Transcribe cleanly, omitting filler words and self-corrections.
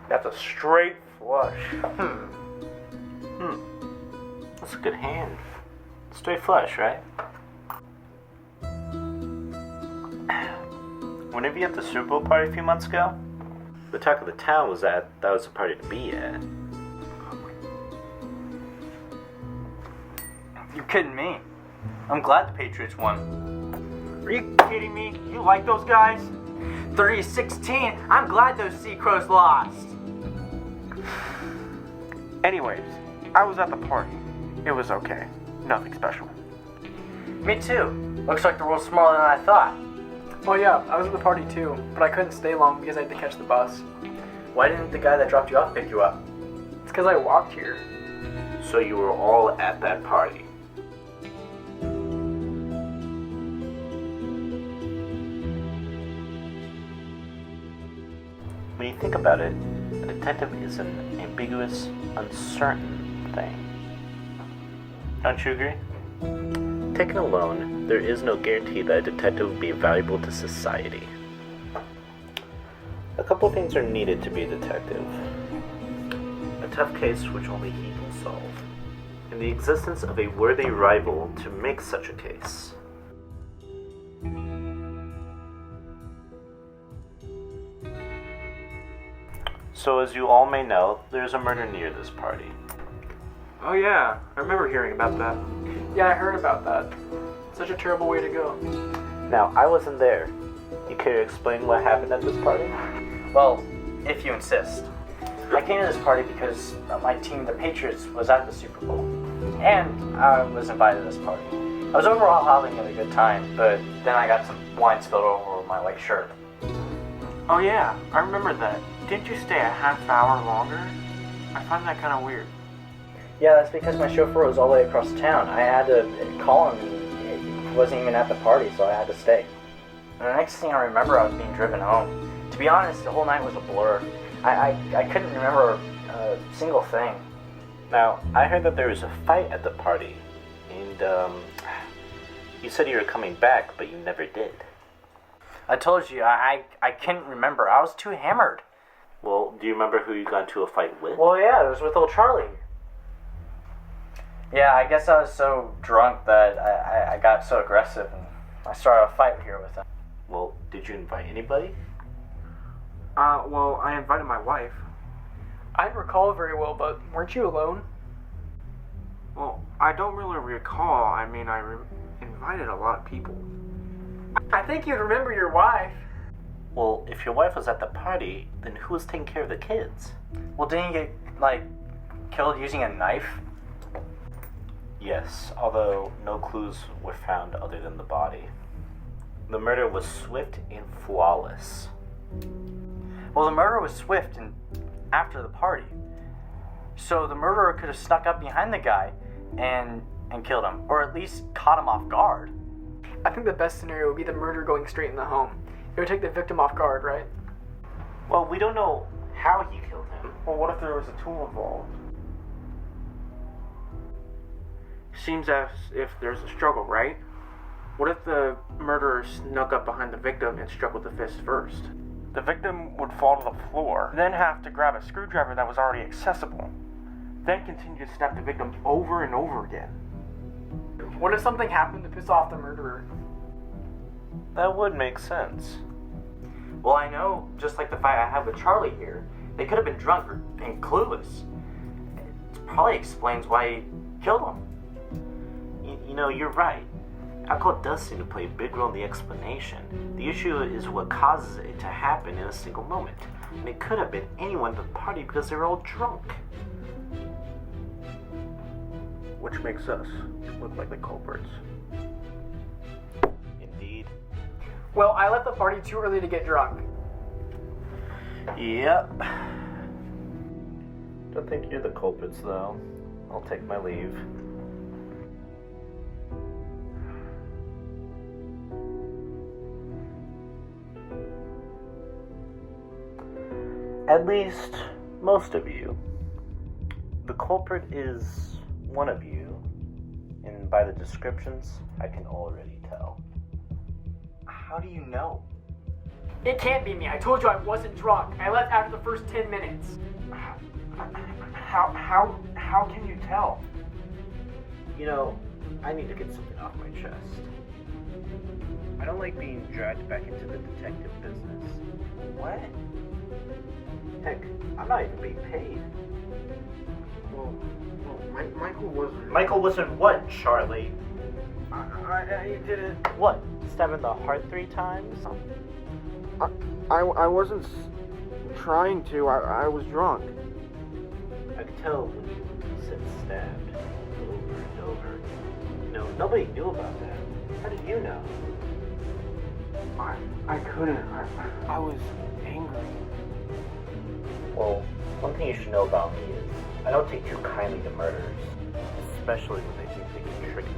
That's a straight flush. That's a good hand. Straight flush, right? Whenever you at the Super Bowl party a few months ago, the talk of the town was that was the party to be at. You're kidding me. I'm glad the Patriots won. Are you kidding me? You like those guys? 30-16. I'm glad those Seacrows lost. Anyways, I was at the party. It was okay. Nothing special. Me too. Looks like the world's smaller than I thought. Well, yeah, I was at the party too, but I couldn't stay long because I had to catch the bus. Why didn't the guy that dropped you off pick you up? It's because I walked here. So you were all at that party. When you think about it, a detective is an ambiguous, uncertain thing. Don't you agree? Taken alone, there is no guarantee that a detective will be valuable to society. A couple things are needed to be a detective. A tough case which only he can solve, and the existence of a worthy rival to make such a case. So as you all may know, there's a murder near this party. Oh yeah, I remember hearing about that. Yeah, I heard about that. Such a terrible way to go. Now, I wasn't there. You care to explain what happened at this party? Well, if you insist. I came to this party because my team, the Patriots, was at the Super Bowl. And I was invited to this party. I was overall having a good time, but then I got some wine spilled over my white shirt. Oh yeah, I remember that. Didn't you stay a half hour longer? I find that kind of weird. Yeah, that's because my chauffeur was all the way across town. I had to call him. He wasn't even at the party, so I had to stay. And the next thing I remember, I was being driven home. To be honest, the whole night was a blur. I couldn't remember a single thing. Now, I heard that there was a fight at the party, and you said you were coming back, but you never did. I told you, I couldn't remember. I was too hammered. Well, do you remember who you got into a fight with? Well, yeah, it was with old Charlie. Yeah, I guess I was so drunk that I got so aggressive and I started a fight here with him. Well, did you invite anybody? Well, I invited my wife. I don't recall very well, but weren't you alone? Well, I don't really recall. I mean, invited a lot of people. I think you'd remember your wife. Well, if your wife was at the party, then who was taking care of the kids? Well, didn't you get, killed using a knife? Yes, although no clues were found other than the body. The murder was swift and flawless. Well, the murder was swift and after the party. So the murderer could have snuck up behind the guy and killed him, or at least caught him off guard. I think the best scenario would be the murder going straight in the home. It would take the victim off guard, right? Well, we don't know how he killed him. Well, what if there was a tool involved? Seems as if there's a struggle, right? What if the murderer snuck up behind the victim and struck with the fist first? The victim would fall to the floor, then have to grab a screwdriver that was already accessible, then continue to stab the victim over and over again. What if something happened to piss off the murderer? That would make sense. Well, I know, just like the fight I had with Charlie here, they could have been drunk and clueless. It probably explains why he killed him. You know, you're right. Alcohol does seem to play a big role in the explanation. The issue is what causes it to happen in a single moment. And it could have been anyone at the party because they were all drunk. Which makes us look like the culprits. Indeed. Well, I left the party too early to get drunk. Yep. Don't think you're the culprits, though. I'll take my leave. At least, most of you. The culprit is one of you, and by the descriptions, I can already tell. How do you know? It can't be me. I told you I wasn't drunk. I left after the first 10 minutes. How can you tell? You know, I need to get something off my chest. I don't like being dragged back into the detective business. What? Heck, I'm not even being paid. Well, Michael wasn't. Michael wasn't what, Charlie? I didn't. What? Stabbed in the heart 3 times? I wasn't trying to. I was drunk. I could tell when you said stabbed over and over. No, nobody knew about that. How did you know? I couldn't. I was angry. Well, one thing you should know about me is I don't take too kindly to murders, especially when they think they can trick me.